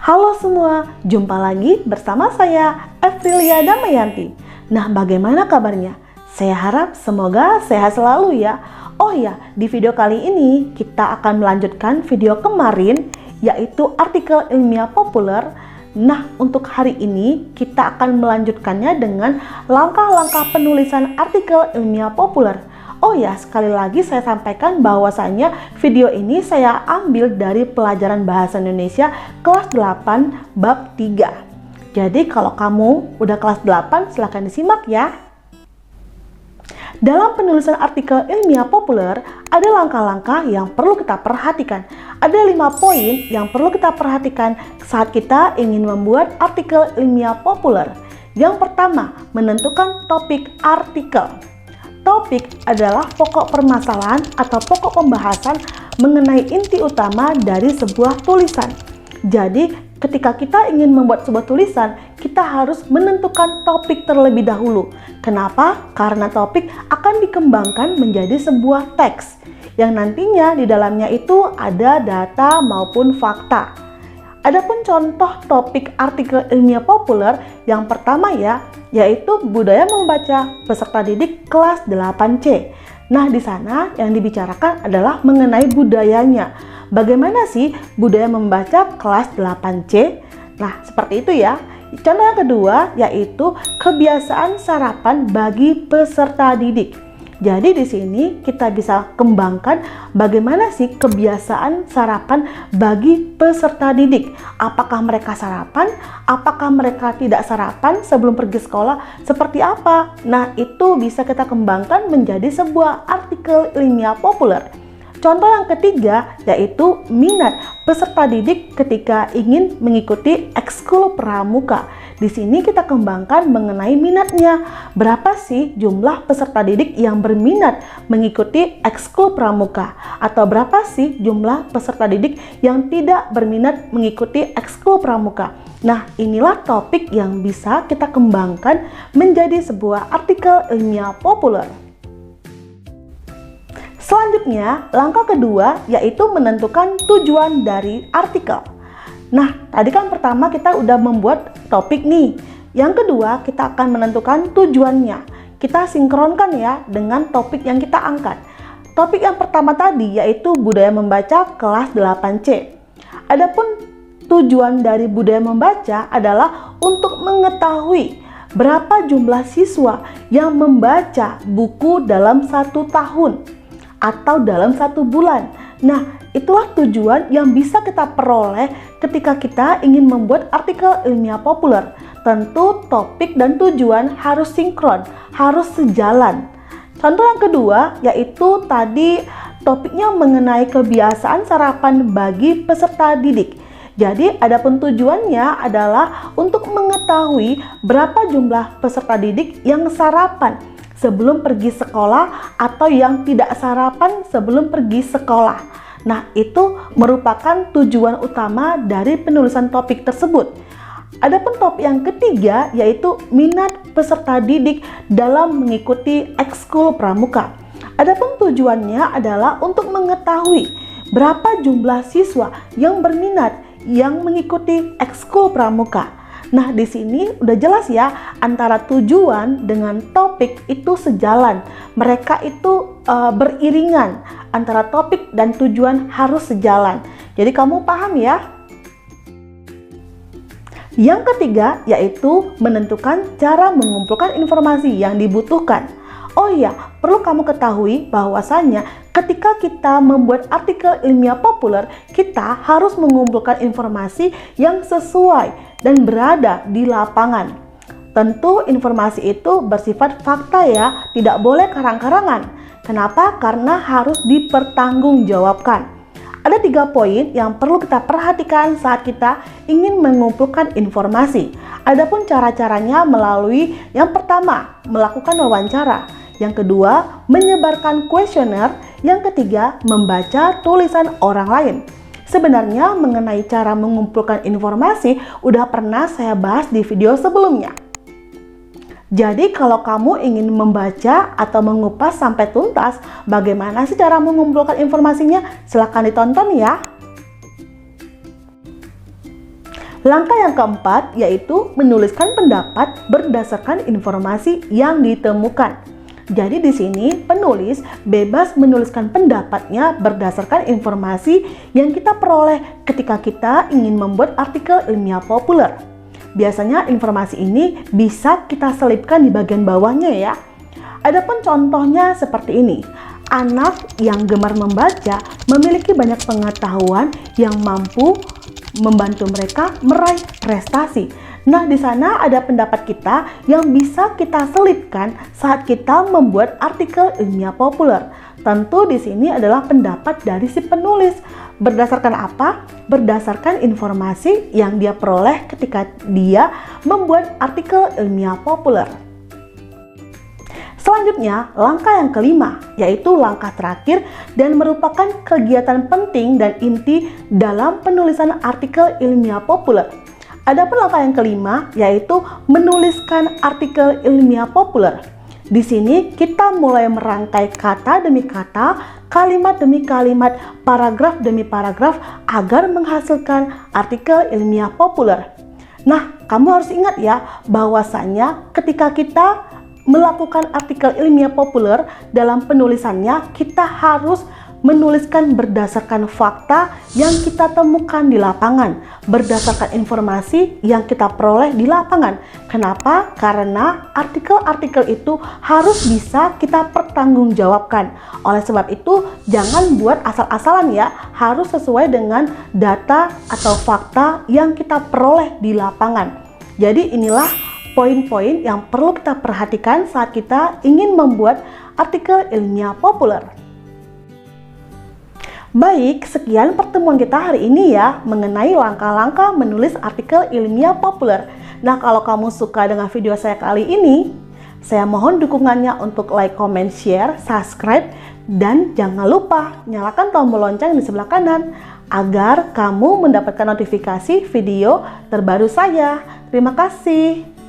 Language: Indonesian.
Halo semua, jumpa lagi bersama saya, Evrilia Damayanti. Nah, bagaimana kabarnya? Saya harap semoga sehat selalu ya. Oh ya, di video kali ini kita akan melanjutkan video kemarin, yaitu artikel ilmiah populer. Nah, untuk hari ini kita akan melanjutkannya dengan langkah-langkah penulisan artikel ilmiah populer. Oh ya, sekali lagi saya sampaikan bahwasanya video ini saya ambil dari pelajaran bahasa Indonesia kelas 8 bab 3. Jadi kalau kamu udah kelas 8 silahkan disimak ya. Dalam penulisan artikel ilmiah populer, ada langkah-langkah yang perlu kita perhatikan. Ada 5 poin yang perlu kita perhatikan saat kita ingin membuat artikel ilmiah populer. Yang pertama, menentukan topik artikel. Topik adalah pokok permasalahan atau pokok pembahasan mengenai inti utama dari sebuah tulisan. Jadi, ketika kita ingin membuat sebuah tulisan, kita harus menentukan topik terlebih dahulu. Kenapa? Karena topik akan dikembangkan menjadi sebuah teks yang nantinya di dalamnya itu ada data maupun fakta. Adapun contoh topik artikel ilmiah populer yang pertama yaitu budaya membaca peserta didik kelas 8C. Nah, di sana yang dibicarakan adalah mengenai budayanya. Bagaimana sih budaya membaca kelas 8C? Nah, seperti itu ya. Contoh yang kedua yaitu kebiasaan sarapan bagi peserta didik. Jadi di sini kita bisa kembangkan bagaimana sih kebiasaan sarapan bagi peserta didik. Apakah mereka sarapan? Apakah mereka tidak sarapan sebelum pergi sekolah? Seperti apa? Nah, itu bisa kita kembangkan menjadi sebuah artikel ilmiah populer. Contoh yang ketiga yaitu minat peserta didik ketika ingin mengikuti ekskul pramuka. Di sini kita kembangkan mengenai minatnya. Berapa sih jumlah peserta didik yang berminat mengikuti ekskul pramuka? Atau berapa sih jumlah peserta didik yang tidak berminat mengikuti ekskul pramuka? Nah, inilah topik yang bisa kita kembangkan menjadi sebuah artikel ilmiah populer. Selanjutnya, langkah kedua yaitu menentukan tujuan dari artikel. Nah, tadi kan pertama kita udah membuat topik nih. Yang kedua, kita akan menentukan tujuannya. Kita sinkronkan ya dengan topik yang kita angkat. Topik yang pertama tadi yaitu budaya membaca kelas 8C. Adapun tujuan dari budaya membaca adalah untuk mengetahui berapa jumlah siswa yang membaca buku dalam 1 tahun atau dalam 1 bulan. Nah, itulah tujuan yang bisa kita peroleh ketika kita ingin membuat artikel ilmiah populer. Tentu topik dan tujuan harus sinkron, harus sejalan. Contoh yang kedua yaitu tadi topiknya mengenai kebiasaan sarapan bagi peserta didik. Jadi adapun tujuannya adalah untuk mengetahui berapa jumlah peserta didik yang sarapan sebelum pergi sekolah atau yang tidak sarapan sebelum pergi sekolah. Nah, itu merupakan tujuan utama dari penulisan topik tersebut. Adapun topik yang ketiga yaitu minat peserta didik dalam mengikuti ekskul pramuka. Adapun tujuannya adalah untuk mengetahui berapa jumlah siswa yang berminat yang mengikuti ekskul pramuka. Nah, di sini udah jelas ya, antara tujuan dengan topik itu sejalan. Mereka itu beriringan. Antara topik dan tujuan harus sejalan. Jadi kamu paham ya? Yang ketiga yaitu menentukan cara mengumpulkan informasi yang dibutuhkan. Oh iya, perlu kamu ketahui bahwasannya ketika kita membuat artikel ilmiah populer, kita harus mengumpulkan informasi yang sesuai dan berada di lapangan. Tentu informasi itu bersifat fakta ya, tidak boleh karang-karangan. Kenapa? Karena harus dipertanggungjawabkan. Ada 3 poin yang perlu kita perhatikan saat kita ingin mengumpulkan informasi. Adapun cara-caranya melalui yang pertama, melakukan wawancara. Yang kedua, menyebarkan kuesioner. Yang ketiga, membaca tulisan orang lain. Sebenarnya mengenai cara mengumpulkan informasi udah pernah saya bahas di video sebelumnya. Jadi kalau kamu ingin membaca atau mengupas sampai tuntas bagaimana sih cara mengumpulkan informasinya, silahkan ditonton ya. Langkah yang keempat yaitu menuliskan pendapat berdasarkan informasi yang ditemukan. Jadi di sini penulis bebas menuliskan pendapatnya berdasarkan informasi yang kita peroleh ketika kita ingin membuat artikel ilmiah populer. Biasanya informasi ini bisa kita selipkan di bagian bawahnya ya. Adapun contohnya seperti ini. Anak yang gemar membaca memiliki banyak pengetahuan yang mampu membantu mereka meraih prestasi. Nah, di sana ada pendapat kita yang bisa kita selipkan saat kita membuat artikel ilmiah populer. Tentu di sini adalah pendapat dari si penulis. Berdasarkan apa? Berdasarkan informasi yang dia peroleh ketika dia membuat artikel ilmiah populer. Selanjutnya, langkah yang kelima, yaitu langkah terakhir dan merupakan kegiatan penting dan inti dalam penulisan artikel ilmiah populer. Adapun langkah yang kelima, yaitu menuliskan artikel ilmiah populer. Di sini kita mulai merangkai kata demi kata, kalimat demi kalimat, paragraf demi paragraf agar menghasilkan artikel ilmiah populer. Nah, kamu harus ingat ya, bahwasanya ketika kita melakukan artikel ilmiah populer dalam penulisannya, kita harus menuliskan berdasarkan fakta yang kita temukan di lapangan, berdasarkan informasi yang kita peroleh di lapangan. Kenapa? Karena artikel-artikel itu harus bisa kita pertanggungjawabkan. Oleh sebab itu, jangan buat asal-asalan ya, harus sesuai dengan data atau fakta yang kita peroleh di lapangan. Jadi inilah poin-poin yang perlu kita perhatikan saat kita ingin membuat artikel ilmiah populer. Baik, sekian pertemuan kita hari ini ya mengenai langkah-langkah menulis artikel ilmiah populer. Nah, kalau kamu suka dengan video saya kali ini, saya mohon dukungannya untuk like, comment, share, subscribe, dan jangan lupa nyalakan tombol lonceng di sebelah kanan agar kamu mendapatkan notifikasi video terbaru saya. Terima kasih.